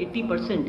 80%।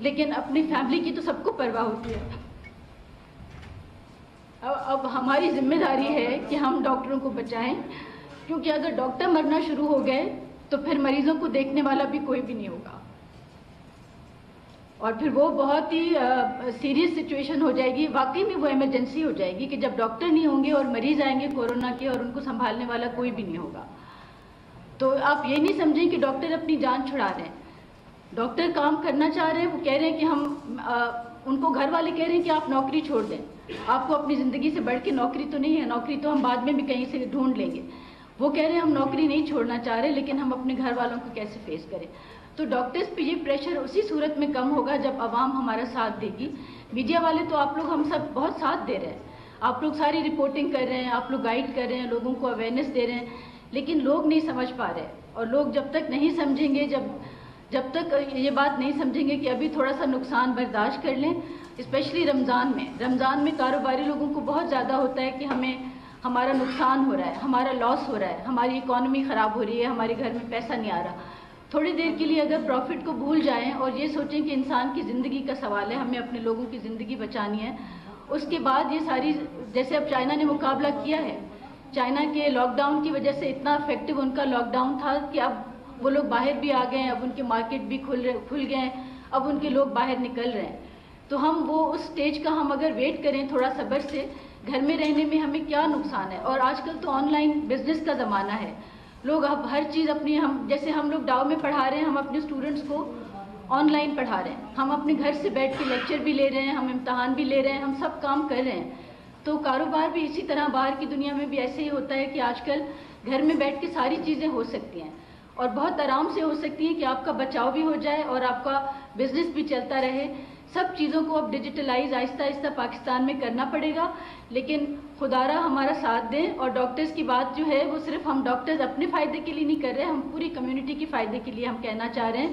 لیکن اپنی فیملی کی تو سب کو پرواہ ہوتی ہے. اب ہماری ذمہ داری ہے کہ ہم ڈاکٹروں کو بچائیں, کیونکہ اگر ڈاکٹر مرنا شروع ہو گئے تو پھر مریضوں کو دیکھنے والا بھی کوئی بھی نہیں ہوگا, اور پھر وہ بہت ہی سیریس سچویشن ہو جائے گی. واقعی میں وہ ایمرجنسی ہو جائے گی کہ جب ڈاکٹر نہیں ہوں گے اور مریض آئیں گے کورونا کے اور ان کو سنبھالنے والا کوئی بھی نہیں ہوگا. تو آپ یہ نہیں سمجھیں کہ ڈاکٹر اپنی جان چھڑا رہے ہیں. ڈاکٹر کام کرنا چاہ رہے ہیں, وہ کہہ رہے ہیں کہ ہم ان کو گھر والے کہہ رہے ہیں کہ آپ نوکری چھوڑ دیں, آپ کو اپنی زندگی سے بڑھ کے نوکری تو نہیں ہے, نوکری تو ہم بعد میں بھی کہیں سے ڈھونڈ لیں گے. وہ کہہ رہے ہیں ہم نوکری نہیں چھوڑنا چاہ رہے, لیکن ہم اپنے گھر والوں کو کیسے فیس کریں. تو ڈاکٹرز پہ یہ پریشر اسی صورت میں کم ہوگا جب عوام ہمارا ساتھ دے گی. میڈیا والے تو آپ لوگ ہم سب بہت ساتھ دے رہے ہیں, آپ لوگ ساری رپورٹنگ کر رہے ہیں, آپ لوگ گائیڈ کر رہے ہیں, لوگوں کو اویئرنیس دے رہے ہیں, لیکن لوگ نہیں سمجھ پا رہے. اور لوگ جب تک نہیں سمجھیں گے, جب تک یہ بات نہیں سمجھیں گے کہ ابھی تھوڑا سا نقصان برداشت کر لیں, اسپیشلی رمضان میں کاروباری لوگوں کو بہت زیادہ ہوتا ہے کہ ہمارا نقصان ہو رہا ہے, ہمارا لاس ہو رہا ہے, ہماری اکانومی خراب ہو رہی ہے, ہمارے گھر میں پیسہ نہیں آ رہا. تھوڑی دیر کے لیے اگر پروفٹ کو بھول جائیں اور یہ سوچیں کہ انسان کی زندگی کا سوال ہے, ہمیں اپنے لوگوں کی زندگی بچانی ہے, اس کے بعد یہ ساری, جیسے اب چائنا نے مقابلہ کیا ہے, چائنا کے لاک ڈاؤن کی وجہ سے اتنا افیکٹو ان کا لاک ڈاؤن تھا کہ اب وہ لوگ باہر بھی آ گئے ہیں, اب ان کے مارکیٹ بھی کھل گئے ہیں, اب ان کے لوگ باہر نکل رہے ہیں. تو ہم وہ اس سٹیج کا ہم اگر ویٹ کریں تھوڑا صبر سے, گھر میں رہنے میں ہمیں کیا نقصان ہے. اور آج کل تو آن لائن بزنس کا زمانہ ہے, لوگ اب ہر چیز اپنی, جیسے ہم لوگ ڈاؤ میں پڑھا رہے ہیں, ہم اپنے اسٹوڈنٹس کو آن لائن پڑھا رہے ہیں, ہم اپنے گھر سے بیٹھ کے لیکچر بھی لے رہے ہیں, ہم امتحان بھی لے رہے ہیں, ہم سب کام کر رہے ہیں. تو کاروبار بھی اسی طرح باہر کی دنیا میں بھی ایسے ہی ہوتا ہے کہ آج کل گھر میں بیٹھ کے ساری چیزیں ہو سکتی ہیں, اور بہت آرام سے ہو سکتی ہیں کہ آپ کا بچاؤ بھی ہو جائے اور آپ کا بزنس بھی چلتا رہے. سب چیزوں کو اب ڈیجیٹلائز آہستہ آہستہ پاکستان میں کرنا پڑے گا, لیکن خدا را ہمارا ساتھ دیں. اور ڈاکٹرز کی بات جو ہے وہ صرف ہم ڈاکٹرز اپنے فائدے کے لیے نہیں کر رہے, ہم پوری کمیونٹی کے فائدے کے لیے ہم کہنا چاہ رہے ہیں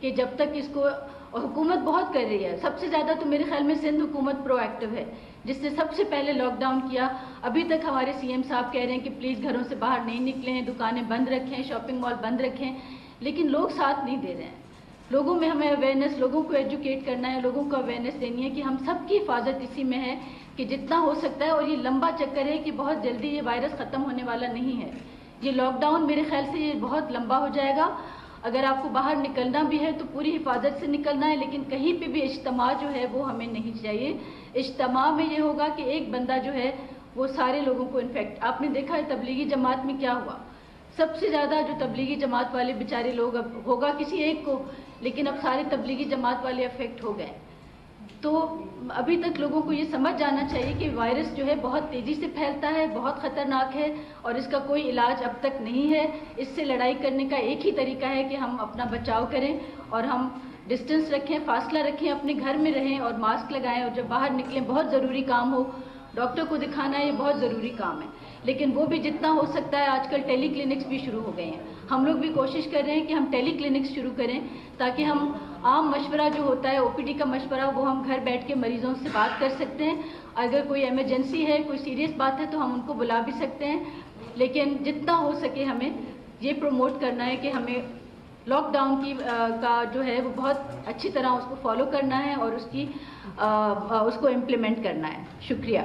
کہ جب تک اس کو, اور حکومت بہت کر رہی ہے, سب سے زیادہ تو میرے خیال میں سندھ حکومت پرو ایکٹیو ہے, جس نے سب سے پہلے لاک ڈاؤن کیا. ابھی تک ہمارے سی ایم صاحب کہہ رہے ہیں کہ پلیز گھروں سے باہر نہیں نکلیں, دکانیں بند رکھیں, شاپنگ مال بند رکھیں, لیکن لوگ ساتھ نہیں دے رہے ہیں. لوگوں میں ہمیں اویئرنیس, لوگوں کو ایجوکیٹ کرنا ہے, لوگوں کو اویئرنیس دینی ہے کہ ہم سب کی حفاظت اسی میں ہے کہ جتنا ہو سکتا ہے. اور یہ لمبا چکر ہے کہ بہت جلدی یہ وائرس ختم ہونے والا نہیں ہے. یہ لاک ڈاؤن میرے خیال سے یہ بہت لمبا ہو جائے گا. اگر آپ کو باہر نکلنا بھی ہے تو پوری حفاظت سے نکلنا ہے, لیکن کہیں پہ بھی اجتماع جو ہے وہ ہمیں نہیں چاہیے. اجتماع میں یہ ہوگا کہ ایک بندہ جو ہے وہ سارے لوگوں کو انفیکٹ. آپ نے دیکھا ہے تبلیغی جماعت میں کیا ہوا, سب سے زیادہ جو تبلیغی جماعت والے بیچارے لوگ, اب ہوگا کسی ایک کو, لیکن اب سارے تبلیغی جماعت والے افیکٹ ہو گئے. تو ابھی تک لوگوں کو یہ سمجھ جانا چاہیے کہ وائرس جو ہے بہت تیزی سے پھیلتا ہے, بہت خطرناک ہے, اور اس کا کوئی علاج اب تک نہیں ہے. اس سے لڑائی کرنے کا ایک ہی طریقہ ہے کہ ہم اپنا بچاؤ کریں اور ہم ڈسٹنس رکھیں, فاصلہ رکھیں, اپنے گھر میں رہیں اور ماسک لگائیں. اور جب باہر نکلیں, بہت ضروری کام ہو, ڈاکٹر کو دکھانا ہے, یہ بہت ضروری کام ہے, لیکن وہ بھی جتنا ہو سکتا ہے. آج کل ٹیلی کلینکس بھی شروع ہو گئے ہیں, ہم لوگ بھی کوشش کر رہے ہیں کہ ہم ٹیلی کلینکس شروع کریں تاکہ ہم عام مشورہ جو ہوتا ہے, او پی ڈی کا مشورہ, وہ ہم گھر بیٹھ کے مریضوں سے بات کر سکتے ہیں. اگر کوئی ایمرجنسی ہے, کوئی سیریس بات ہے تو ہم ان کو بلا بھی سکتے ہیں. لیکن جتنا ہو سکے ہمیں یہ پروموٹ کرنا ہے کہ ہمیں لاک ڈاؤن کا جو ہے وہ بہت اچھی طرح اس کو فالو کرنا ہے اور اس کو امپلیمنٹ کرنا ہے. شکریہ.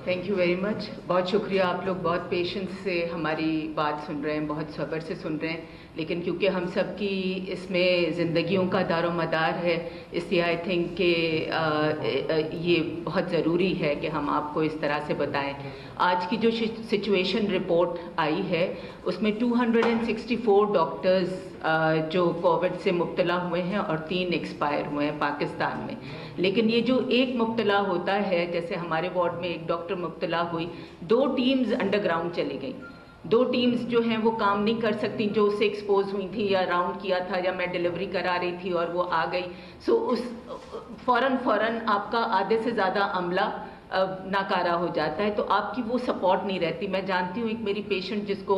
Thank you very much. بہت شکریہ. آپ لوگ بہت پیشنس سے ہماری بات سن رہے ہیں, بہت صبر سے سن رہے ہیں, لیکن کیونکہ ہم سب کی اس میں زندگیوں کا دار و مدار ہے, اس لیے آئی تھنک کہ یہ بہت ضروری ہے کہ ہم آپ کو اس طرح سے بتائیں. آج کی جو سچویشن رپورٹ آئی ہے اس میں 264 ڈاکٹرز جو کووڈ سے مبتلا ہوئے ہیں اور 3 ایکسپائر ہوئے ہیں پاکستان میں. لیکن یہ جو ایک مبتلا ہوتا ہے, جیسے ہمارے وارڈ میں ایک ڈاکٹر مبتلا ہوئی, 2 ٹیمز انڈر گراؤنڈ چلی گئیں. 2 ٹیمز جو ہیں وہ کام نہیں کر سکتی, جو اس سے ایکسپوز ہوئی تھی یا راؤنڈ کیا تھا یا میں ڈیلیوری کرا رہی تھی اور وہ آ گئی. سو اس فوراً آپ کا آدھے سے زیادہ عملہ ناکارہ ہو جاتا ہے, تو آپ کی وہ سپورٹ نہیں رہتی. میں جانتی ہوں ایک میری پیشنٹ جس کو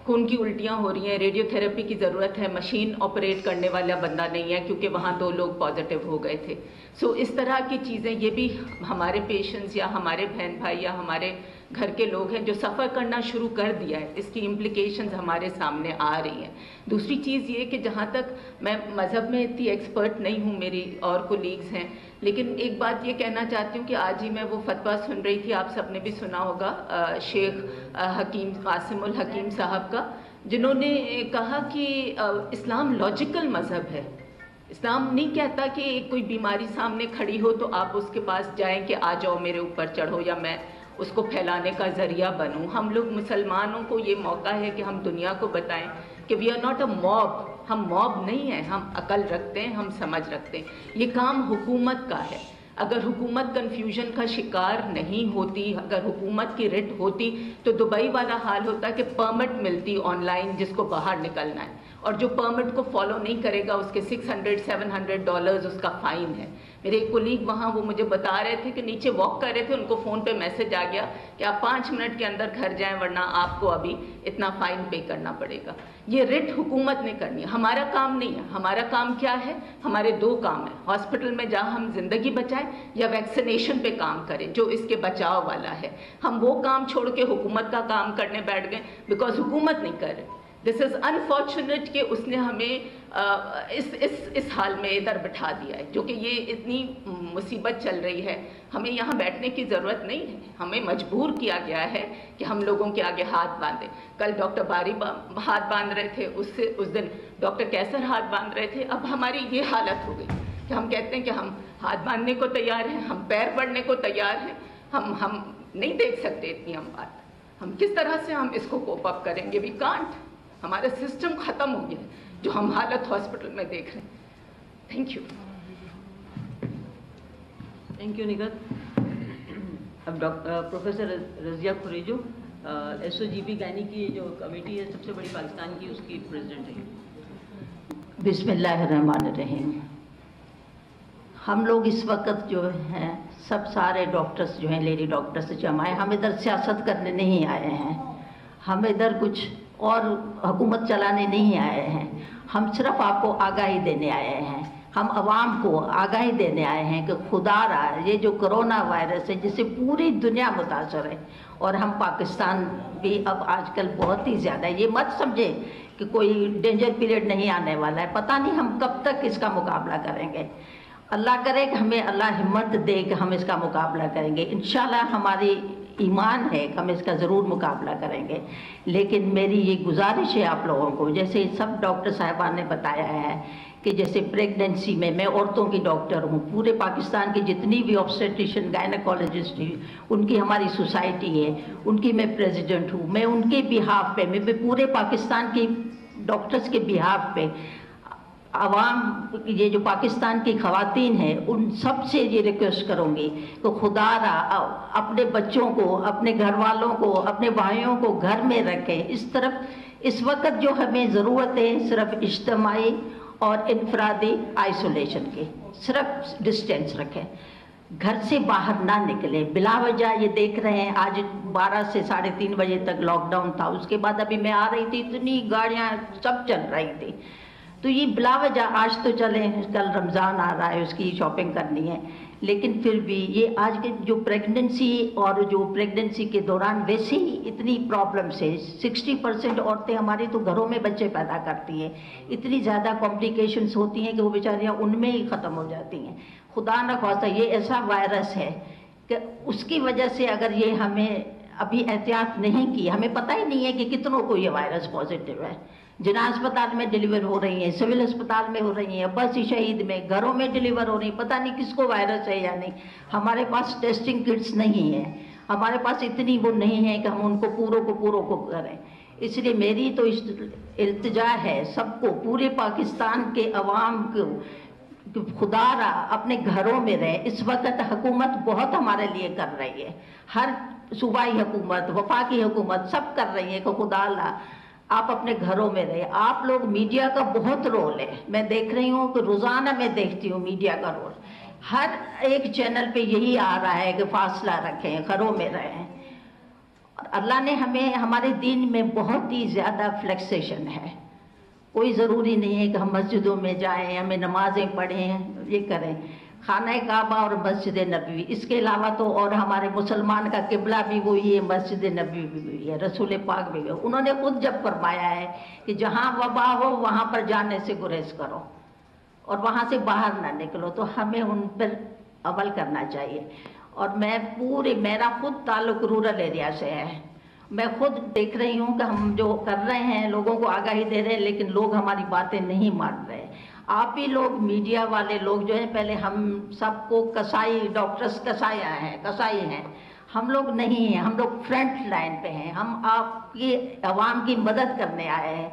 خون کی الٹیاں ہو رہی ہیں, ریڈیو تھراپی کی ضرورت ہے, مشین آپریٹ کرنے والا بندہ نہیں ہے کیونکہ وہاں 2 لوگ پازیٹیو ہو گئے تھے. سو اس طرح کی چیزیں, یہ بھی ہمارے پیشنٹس یا ہمارے بہن بھائی یا ہمارے گھر کے لوگ ہیں جو سفر کرنا شروع کر دیا ہے، اس کی امپلیکیشنز ہمارے سامنے آ رہی ہیں۔ دوسری چیز یہ کہ جہاں تک میں مذہب میں اتنی ایکسپرٹ نہیں ہوں، میری اور کولیگز ہیں، لیکن ایک بات یہ کہنا چاہتی ہوں کہ آج ہی میں وہ فتویٰ سن رہی تھی، آپ سب نے بھی سنا ہوگا، شیخ حکیم قاسم الحکیم صاحب کا، جنہوں نے کہا کہ اسلام لاجیکل مذہب ہے۔ اسلام نہیں کہتا کہ کوئی بیماری سامنے کھڑی ہو تو آپ اس کے پاس جائیں کہ آ جاؤ میرے اوپر چڑھو یا میں اس کو پھیلانے کا ذریعہ بنوں۔ ہم لوگ مسلمانوں کو یہ موقع ہے کہ ہم دنیا کو بتائیں کہ we are not a mob, ہم موب نہیں ہیں، ہم عقل رکھتے ہیں، ہم سمجھ رکھتے ہیں۔ یہ کام حکومت کا ہے۔ اگر حکومت کنفیوژن کا شکار نہیں ہوتی، اگر حکومت کی رٹ ہوتی تو دبئی والا حال ہوتا کہ پرمٹ ملتی آن لائن جس کو باہر نکلنا ہے، اور جو پرمٹ کو فالو نہیں کرے گا اس کے $600-700 اس کا فائن ہے۔ میرے ایک کولیگ وہاں وہ مجھے بتا رہے تھے کہ نیچے واک کر رہے تھے، ان کو فون پہ میسج آ گیا کہ آپ 5 منٹ کے اندر گھر جائیں ورنہ آپ کو ابھی اتنا فائن پے کرنا پڑے گا۔ یہ رٹ حکومت نے کرنی ہے، ہمارا کام نہیں ہے۔ ہمارا کام کیا ہے؟ ہمارے 2 کام ہیں، ہاسپٹل میں جہاں ہم زندگی بچائیں یا ویکسینیشن پہ کام کریں جو اس کے بچاؤ والا ہے۔ ہم وہ کام چھوڑ کے حکومت کا کام کرنے بیٹھ گئے بیکاز حکومت نہیں کر رہی۔ دس از انفارچونیٹ کہ اس نے ہمیں اس حال میں ادھر بٹھا دیا ہے، جو کہ یہ اتنی مصیبت چل رہی ہے، ہمیں یہاں بیٹھنے کی ضرورت نہیں ہے، ہمیں مجبور کیا گیا ہے کہ ہم لوگوں کے آگے ہاتھ باندھیں۔ کل ڈاکٹر باری ہاتھ باندھ رہے تھے، اس دن ڈاکٹر کیسر ہاتھ باندھ رہے تھے، اب ہماری یہ حالت ہو گئی کہ ہم کہتے ہیں کہ ہم ہاتھ باندھنے کو تیار ہیں، ہم پیر پڑنے کو تیار ہیں، ہم نہیں دیکھ سکتے اتنی ہم بات، ہم کس طرح سے ہم اس کو کوپ اپ کریں گے؟ We can't. ہمارا سسٹم ختم ہو گیا ہے جو ہم حالت ہاسپٹل میں دیکھ رہے ہیں۔ Thank you. Thank you Nighat. اب پروفیسر رضیہ کھریجو، SOGP گائنی کی جو کمیٹی ہے سب سے بڑی پاکستان کی، اس کی پریزیڈنٹ ہے۔ بسم اللہ الرحمن الرحیم۔ ہم لوگ اس وقت جو ہیں سب سارے ڈاکٹرز جو ہیں، لیڈی ڈاکٹرز جمع ہیں، ہم ادھر سیاست کرنے نہیں آئے ہیں، ہم ادھر کچھ اور حکومت چلانے نہیں آئے ہیں، ہم صرف آپ کو آگاہی دینے آئے ہیں، ہم عوام کو آگاہی دینے آئے ہیں کہ خدا رہا یہ جو کرونا وائرس ہے جس سے پوری دنیا متاثر ہے، اور ہم پاکستان بھی اب آج کل بہت ہی زیادہ، یہ مت سمجھے کہ کوئی ڈینجر پیریڈ نہیں آنے والا ہے، پتہ نہیں ہم کب تک اس کا مقابلہ کریں گے۔ اللہ کرے کہ ہمیں اللہ ہمت دے کہ ہم اس کا مقابلہ کریں گے، انشاءاللہ ہماری ایمان ہے کہ ہم اس کا ضرور مقابلہ کریں گے۔ لیکن میری یہ گزارش ہے آپ لوگوں کو، جیسے سب ڈاکٹر صاحبان نے بتایا ہے کہ جیسے پریگننسی میں عورتوں کی ڈاکٹر ہوں، پورے پاکستان کی جتنی بھی آبسٹیٹریشن گائنیکالوجسٹ ہیں ان کی ہماری سوسائٹی ہے، ان کی میں پریزیڈنٹ ہوں، میں ان کے بہاف پہ، میں پورے پاکستان کی ڈاکٹرز کے بہاف پہ عوام، یہ جو پاکستان کی خواتین ہیں ان سب سے یہ ریکویسٹ کروں گی کہ خدا را اپنے بچوں کو، اپنے گھر والوں کو، اپنے بھائیوں کو گھر میں رکھیں۔ اس وقت جو ہمیں ضرورت ہے صرف اجتماعی اور انفرادی آئسولیشن کی، صرف ڈسٹینس رکھیں، گھر سے باہر نہ نکلیں بلا وجہ۔ یہ دیکھ رہے ہیں آج 12 سے 3:30 بجے تک لاک ڈاؤن تھا، اس کے بعد ابھی میں آ رہی تھی اتنی گاڑیاں سب چل رہی تھی، تو یہ بلا وجہ آج تو چلیں، کل رمضان آ رہا ہے اس کی شاپنگ کرنی ہے، لیکن پھر بھی یہ آج کے جو پریگننسی اور جو پریگننسی کے دوران ویسے ہی اتنی پرابلمس ہے، 60% عورتیں ہماری تو گھروں میں بچے پیدا کرتی ہیں، اتنی زیادہ کمپلیکیشنز ہوتی ہیں کہ وہ بیچاریاں ان میں ہی ختم ہو جاتی ہیں۔ خدا نہ خواستہ یہ ایسا وائرس ہے کہ اس کی وجہ سے اگر یہ ہمیں ابھی احتیاط نہیں کی، ہمیں پتہ ہی نہیں ہے کہ کتنوں کو یہ وائرس پازیٹیو ہے۔ جناح اسپتال میں ڈیلیور ہو رہی ہیں، سول اسپتال میں ہو رہی ہیں، عباسی شہید میں، گھروں میں ڈیلیور ہو رہی ہیں، پتہ نہیں کس کو وائرس ہے یا نہیں۔ ہمارے پاس ٹیسٹنگ کٹس نہیں ہیں، ہمارے پاس اتنی وہ نہیں ہے کہ ہم ان کو پوروں کو کریں۔ اس لیے میری تو التجا ہے سب کو، پورے پاکستان کے عوام کو، خدا را اپنے گھروں میں رہے۔ اس وقت حکومت بہت ہمارے لیے کر رہی ہے، ہر صوبائی حکومت، وفاقی حکومت سب کر رہی ہے کہ خدا اللہ آپ اپنے گھروں میں رہے۔ آپ لوگ، میڈیا کا بہت رول ہے، میں دیکھ رہی ہوں کہ روزانہ میں دیکھتی ہوں میڈیا کا رول، ہر ایک چینل پہ یہی آ رہا ہے کہ فاصلہ رکھیں، گھروں میں رہیں۔ اللہ نے ہمیں، ہمارے دین میں بہت ہی زیادہ فلیکسیشن ہے، کوئی ضروری نہیں ہے کہ ہم مسجدوں میں جائیں، ہمیں نمازیں پڑھیں، یہ کریں۔ خانہ کعبہ اور مسجد نبوی، اس کے علاوہ تو اور ہمارے مسلمان کا قبلہ بھی وہی ہے، مسجد نبوی بھی وہی ہے، رسول پاک بھی ہے۔ انہوں نے خود جب فرمایا ہے کہ جہاں وبا ہو وہاں پر جانے سے گریز کرو اور وہاں سے باہر نہ نکلو، تو ہمیں ان پر عمل کرنا چاہیے۔ اور میں میرا خود تعلق رورل ایریا سے ہے، میں خود دیکھ رہی ہوں کہ ہم جو کر رہے ہیں لوگوں کو آگاہی دے رہے ہیں، لیکن لوگ ہماری باتیں نہیں مان رہے۔ آپ ہی لوگ میڈیا والے لوگ جو ہیں، پہلے ہم سب کو ڈاکٹرز کسائی ہیں، ہم لوگ نہیں ہیں، ہم لوگ فرنٹ لائن پہ ہیں، ہم آپ کی عوام کی مدد کرنے آئے ہیں۔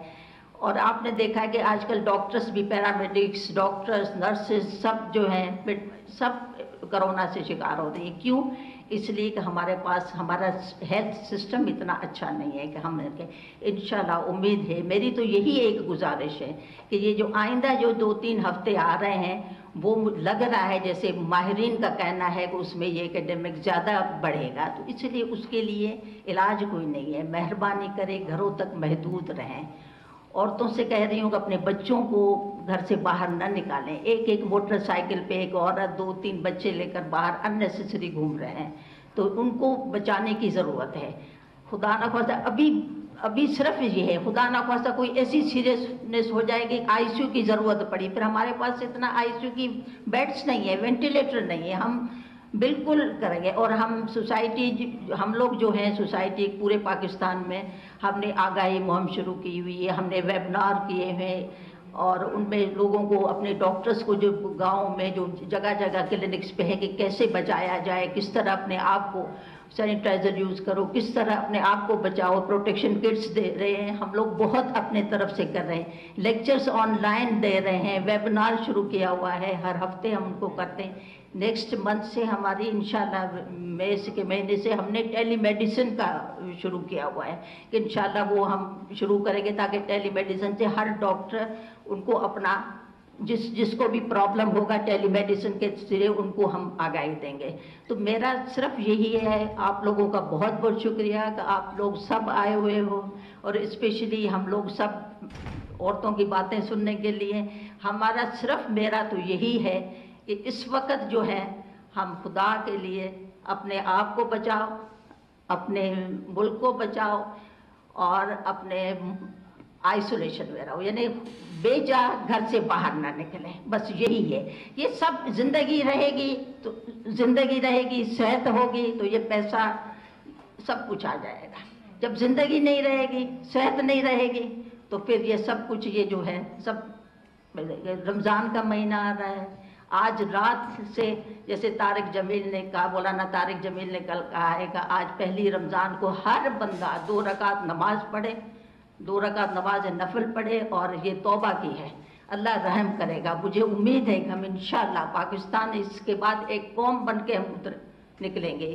اور آپ نے دیکھا کہ آج کل ڈاکٹرز بھی، پیرامیڈکس، ڈاکٹرز، نرسز، سب جو ہیں سب کرونا سے شکار ہو رہی ہیں۔ کیوں؟ اس لیے کہ ہمارے پاس ہمارا ہیلتھ سسٹم اتنا اچھا نہیں ہے کہ ہم انشاءاللہ امید ہے، میری تو یہی ایک گزارش ہے کہ یہ جو آئندہ جو 2-3 ہفتے آ رہے ہیں، وہ لگ رہا ہے جیسے ماہرین کا کہنا ہے کہ اس میں یہ ایپیڈیمک زیادہ بڑھے گا، تو اس لیے اس کے لیے علاج کوئی نہیں ہے۔ مہربانی کرے گھروں تک محدود رہیں۔ عورتوں سے کہہ رہی ہوں کہ اپنے بچوں کو گھر سے باہر نہ نکالیں۔ ایک موٹر سائیکل پہ ایک عورت 2-3 بچے لے کر باہر اننیسیسری گھوم رہے ہیں، تو ان کو بچانے کی ضرورت ہے۔ خدا نہ خواستہ ابھی صرف یہ ہے، خدا نہ خواستہ کوئی ایسی سیریسنس ہو جائے کہ آئی سی یو کی ضرورت پڑی، پھر ہمارے پاس اتنا آئی سی یو کی بیڈس نہیں ہے، وینٹیلیٹر نہیں ہے، ہم بالکل کریں گے۔ اور ہم لوگ جو ہیں سوسائٹی پورے پاکستان میں، ہم نے آگاہی مہم شروع کی ہوئی ہے، ہم نے ویبنار کیے ہیں، اور ان میں لوگوں کو، اپنے ڈاکٹرز کو جو گاؤں میں جو جگہ جگہ کلینکس پہ ہے کہ کیسے بچایا جائے، کس طرح اپنے آپ کو سینیٹائزر یوز کرو، کس طرح اپنے آپ کو بچاؤ، پروٹیکشن کٹس دے رہے ہیں، ہم لوگ بہت اپنے طرف سے کر رہے ہیں، لیکچرز آن لائن دے رہے ہیں، ویبنار شروع کیا ہوا ہے، ہر ہفتے ہم ان کو کرتے ہیں۔ نیکسٹ منتھ سے ہماری انشاءاللہ مئی کے مہینے سے ہم نے ٹیلی میڈیسن کا شروع کیا ہوا ہے کہ انشاءاللہ وہ ہم شروع کریں گے، تاکہ ٹیلی میڈیسن سے ہر ڈاکٹر ان کو اپنا جس کو بھی پرابلم ہوگا ٹیلی میڈیسن کے ذریعے ان کو ہم آگاہی دیں گے۔ تو میرا صرف یہی ہے، آپ لوگوں کا بہت بہت شکریہ کہ آپ لوگ سب آئے ہوئے ہو، اور اسپیشلی ہم لوگ سب عورتوں کی باتیں سننے کے لیے۔ میرا تو یہی ہے کہ اس وقت جو ہے ہم خدا کے لیے اپنے آپ کو بچاؤ، اپنے ملک کو بچاؤ، اور اپنے آئسولیشن میں رہو، یعنی بے جا گھر سے باہر نہ نکلیں، بس یہی ہے۔ یہ سب زندگی رہے گی، صحت ہوگی تو یہ پیسہ سب کچھ آ جائے گا۔ جب زندگی نہیں رہے گی، صحت نہیں رہے گی، تو پھر یہ سب کچھ یہ جو ہے سب۔ رمضان کا مہینہ آ رہا ہے، آج رات سے جیسے طارق جمیل نے کہا، مولانا طارق جمیل نے کل کہا ہے کہ آج پہلی رمضان کو ہر بندہ 2 رکعت نماز پڑھے، 2 رکعت نماز نفل پڑھے، اور یہ توبہ کی ہے، اللہ رحم کرے گا۔ مجھے امید ہے کہ ہم انشاءاللہ پاکستان اس کے بعد ایک قوم بن کے ہم نکلیں گے۔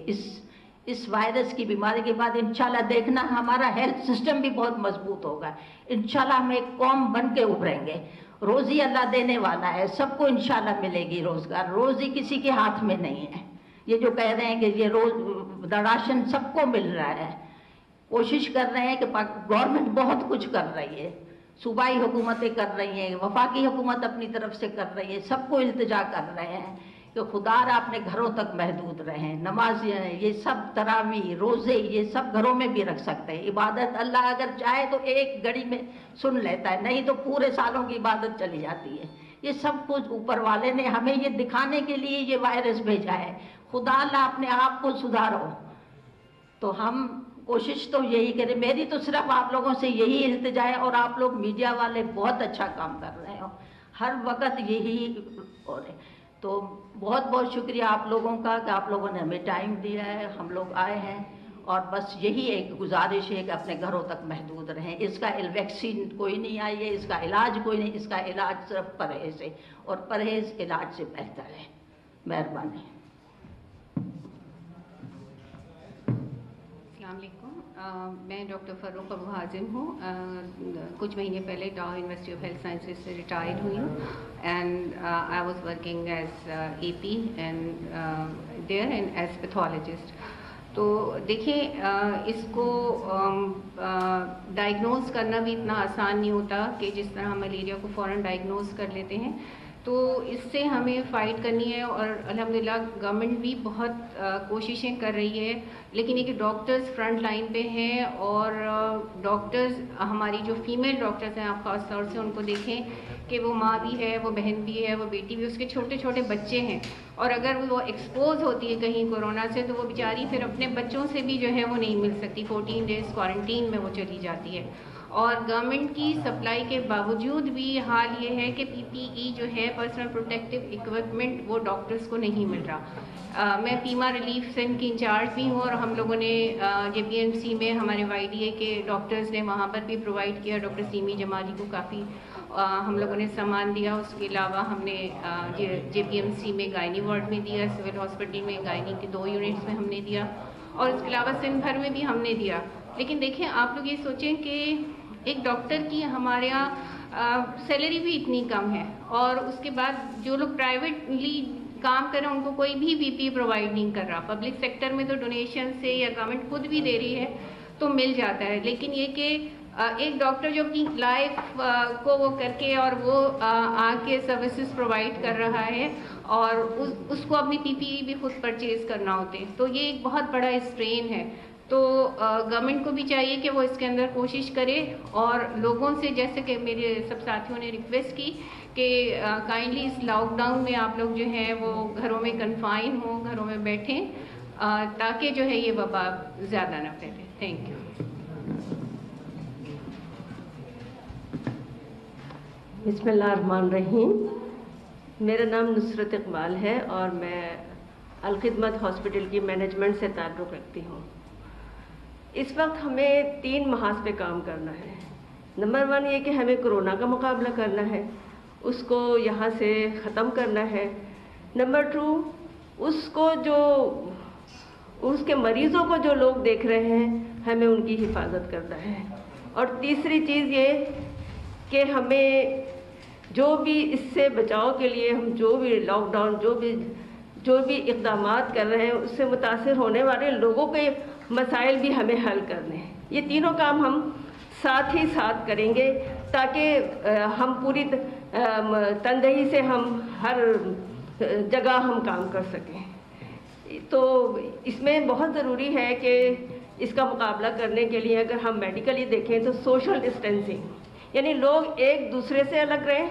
اس وائرس کی بیماری کے بعد انشاءاللہ دیکھنا ہمارا ہیلتھ سسٹم بھی بہت مضبوط ہوگا، انشاءاللہ ہم ایک قوم بن کے ابھریں گے۔ روزی اللہ دینے والا ہے، سب کو انشاءاللہ ملے گی روزگار، روزی کسی کے ہاتھ میں نہیں ہے۔ یہ جو کہہ رہے ہیں کہ یہ راشن سب کو مل رہا ہے، کوشش کر رہے ہیں کہ گورنمنٹ بہت کچھ کر رہی ہے، صوبائی حکومتیں کر رہی ہیں، وفاقی حکومت اپنی طرف سے کر رہی ہے، سب کو التجا کر رہے ہیں کہ خدا را اپنے گھروں تک محدود رہیں۔ نماز یہ سب تراویح، روزے، یہ سب گھروں میں بھی رکھ سکتے ہیں۔ عبادت اللہ اگر چاہے تو ایک گھڑی میں سن لیتا ہے، نہیں تو پورے سالوں کی عبادت چلی جاتی ہے۔ یہ سب کچھ اوپر والے نے ہمیں یہ دکھانے کے لیے یہ وائرس بھیجا ہے، خدا اللہ اپنے آپ کو سدھارو۔ تو ہم کوشش تو یہی کریں، میری تو صرف آپ لوگوں سے یہی التجا ہے، اور آپ لوگ میڈیا والے بہت اچھا کام کر رہے ہو، ہر وقت یہی ہو رہے۔ تو بہت بہت شکریہ آپ لوگوں کا کہ آپ لوگوں نے ہمیں ٹائم دیا ہے، ہم لوگ آئے ہیں، اور بس یہی ایک گزارش ہے کہ اپنے گھروں تک محدود رہیں۔ اس کا ویکسین کوئی نہیں آئی ہے، اس کا علاج کوئی نہیں، اس کا علاج صرف پرہیز ہے، اور پرہیز علاج سے بہتر ہے۔ مہربانی۔ السلام علیکم، میں ڈاکٹر فروخ ابو حازم ہوں۔ کچھ مہینے پہلے town university of health sciences سے ریٹائرڈ ہوئی ہوں، and I was working as a P and there and as pathologist. تو دیکھیں، اس کو ڈائگنوز کرنا بھی اتنا آسان نہیں ہوتا کہ جس طرح ہم ملیریا کو فوراً ڈائگنوز کر لیتے ہیں، تو اس سے ہمیں فائٹ کرنی ہے، اور الحمدللہ گورنمنٹ بھی بہت کوششیں کر رہی ہے، لیکن یہ کہ ڈاکٹرز فرنٹ لائن پہ ہیں، اور ڈاکٹرز ہماری جو فیمیل ڈاکٹرز ہیں، آپ خاص طور سے ان کو دیکھیں کہ وہ ماں بھی ہے، وہ بہن بھی ہے، وہ بیٹی بھی، اس کے چھوٹے چھوٹے بچے ہیں، اور اگر وہ ایکسپوز ہوتی ہے کہیں کورونا سے تو وہ بیچاری پھر اپنے بچوں سے بھی جو ہے وہ نہیں مل سکتی، 14 ڈیز کوارنٹین میں وہ چلی جاتی ہے. اور گورنمنٹ کی سپلائی کے باوجود بھی حال یہ ہے کہ PPE جو ہے پرسنل پروٹیکٹیو اکوپمنٹ وہ ڈاکٹرز کو نہیں مل رہا. میں پیما ریلیف سینٹر کی انچارج بھی ہوں، اور ہم لوگوں نے JPMC میں ہمارے YDA کے ڈاکٹرز نے وہاں پر بھی پرووائڈ کیا. ڈاکٹر سیمی جمالی کو کافی ہم لوگوں نے سامان دیا. اس کے علاوہ ہم نے JPMC میں گائنی وارڈ میں دیا، سول ہاسپٹل میں گائنی کے 2 یونٹس میں ہم نے دیا، اور اس کے علاوہ سندھ بھر میں بھی ہم نے دیا. لیکن دیکھیں آپ لوگ یہ سوچیں کہ ایک ڈاکٹر کی ہمارے یہاں سیلری بھی اتنی کم ہے، اور اس کے بعد جو لوگ پرائیویٹلی کام کر رہے ہیں ان کو کوئی بھی PPE پرووائڈ نہیں کر رہا. پبلک سیکٹر میں تو ڈونیشن سے یا گورنمنٹ خود بھی دے رہی ہے تو مل جاتا ہے، لیکن یہ کہ ایک ڈاکٹر جو اپنی لائف کو وہ کر کے اور وہ آ کے سروسز پرووائڈ کر رہا ہے، اور اس کو اپنی PPE بھی خود پرچیز کرنا ہوتے ہیں، تو یہ ایک بہت بڑا اسٹرین ہے. تو گورنمنٹ کو بھی چاہیے کہ وہ اس کے اندر کوشش کرے، اور لوگوں سے جیسے کہ میرے سب ساتھیوں نے ریکویسٹ کی کہ کائنڈلی اس لاک ڈاؤن میں آپ لوگ جو ہیں وہ گھروں میں کنفائن ہوں، گھروں میں بیٹھیں، تاکہ جو ہے یہ وبا زیادہ نہ پھیلے. Thank you. بسم اللہ الرحمن الرحیم. میرا نام نصرت اقبال ہے، اور میں الخدمت ہاسپٹل کی مینجمنٹ سے تعلق رکھتی ہوں. اس وقت ہمیں 3 محاذ پہ کام کرنا ہے. نمبر 1 یہ کہ ہمیں کرونا کا مقابلہ کرنا ہے، اس کو یہاں سے ختم کرنا ہے. نمبر 2 اس کو جو اس کے مریضوں کو جو لوگ دیکھ رہے ہیں ہمیں ان کی حفاظت کرنا ہے. اور تیسری چیز یہ کہ ہمیں جو بھی اس سے بچاؤ کے لیے ہم جو بھی لاک ڈاؤن جو بھی اقدامات کر رہے ہیں اس سے متاثر ہونے والے لوگوں کے مسائل بھی ہمیں حل کرنے ہیں. یہ تینوں کام ہم ساتھ ہی ساتھ کریں گے تاکہ ہم پوری تندہی سے ہم ہر جگہ ہم کام کر سکیں. تو اس میں بہت ضروری ہے کہ اس کا مقابلہ کرنے کے لیے اگر ہم میڈیکلی دیکھیں تو سوشل ڈسٹینسنگ، یعنی لوگ ایک دوسرے سے الگ رہیں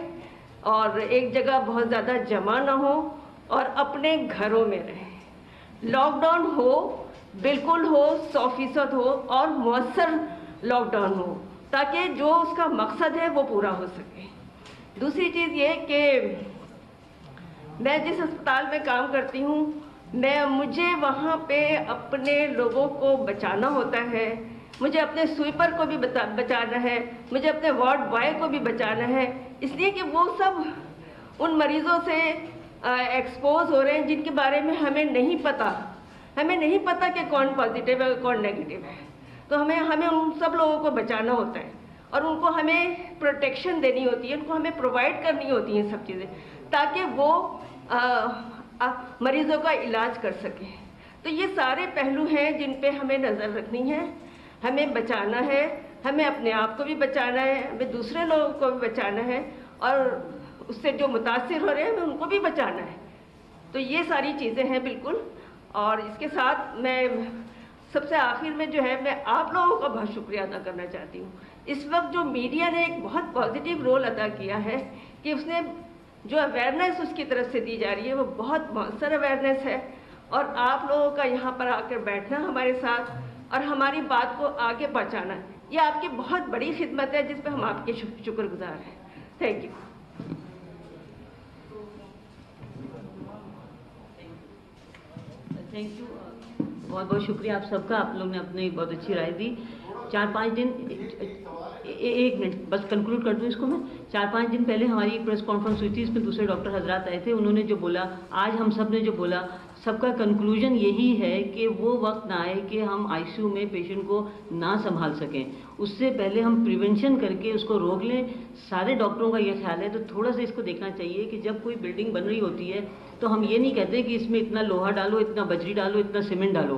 اور ایک جگہ بہت زیادہ جمع نہ ہوں اور اپنے گھروں میں رہیں. لاک ڈاؤن ہو، بالکل ہو، 100% ہو اور مؤثر لاک ڈاؤن ہو تاکہ جو اس کا مقصد ہے وہ پورا ہو سکے. دوسری چیز یہ کہ میں جس اسپتال میں کام کرتی ہوں مجھے وہاں پہ اپنے لوگوں کو بچانا ہوتا ہے، مجھے اپنے سویپر کو بھی بچانا ہے، مجھے اپنے وارڈ بوائے کو بھی بچانا ہے، اس لیے کہ وہ سب ان مریضوں سے ایکسپوز ہو رہے ہیں جن کے بارے میں ہمیں نہیں پتہ کہ کون پازیٹیو ہے کون نیگیٹیو ہے. تو ہمیں ان سب لوگوں کو بچانا ہوتا ہے اور ان کو ہمیں پروٹیکشن دینی ہوتی ہے، ان کو ہمیں پرووائڈ کرنی ہوتی ہیں سب چیزیں تاکہ وہ مریضوں کا علاج کر سکیں. تو یہ سارے پہلو ہیں جن پہ ہمیں نظر رکھنی ہے. ہمیں بچانا ہے، ہمیں اپنے آپ کو بھی بچانا ہے، ہمیں دوسرے لوگوں کو بھی بچانا ہے اور اس سے جو متاثر ہو رہے ہیں ہمیں ان کو بھی بچانا ہے. تو یہ ساری چیزیں ہیں بالکل. اور اس کے ساتھ میں سب سے آخر میں جو ہے میں آپ لوگوں کا بہت شکریہ ادا کرنا چاہتی ہوں. اس وقت جو میڈیا نے ایک بہت پازیٹیو رول ادا کیا ہے کہ اس نے جو اویئرنیس اس کی طرف سے دی جا رہی ہے وہ بہت مؤثر اویئرنیس ہے. اور آپ لوگوں کا یہاں پر آ کر بیٹھنا ہمارے ساتھ اور ہماری بات کو آگے پہنچانا یہ آپ کی بہت بڑی خدمت ہے جس پہ ہم آپ کے شکر گزار ہیں. Thank you. Thank you. بہت بہت شکریہ آپ سب کا. آپ لوگ نے اپنی بہت اچھی رائے دی. 4-5 دن ایک منٹ بس کنکلوڈ کر دوں اس کو میں. 4-5 دن پہلے ہماری ایک پریس کانفرنس ہوئی تھی، اس میں دوسرے ڈاکٹر حضرات آئے تھے. انہوں نے جو بولا، آج ہم سب نے جو بولا، سب کا کنکلوژن یہی ہے کہ وہ وقت نہ آئے کہ ہم ICU میں پیشنٹ کو نہ سنبھال سکیں. اس سے پہلے ہم پریونشن کر کے اس کو روک لیں. سارے ڈاکٹروں کا یہ خیال ہے. تو تھوڑا سا اس کو دیکھنا چاہیے کہ جب کوئی بلڈنگ بن رہی ہوتی ہے تو ہم یہ نہیں کہتے کہ اس میں اتنا لوہا ڈالو، اتنا بجری ڈالو، اتنا سیمنٹ ڈالو.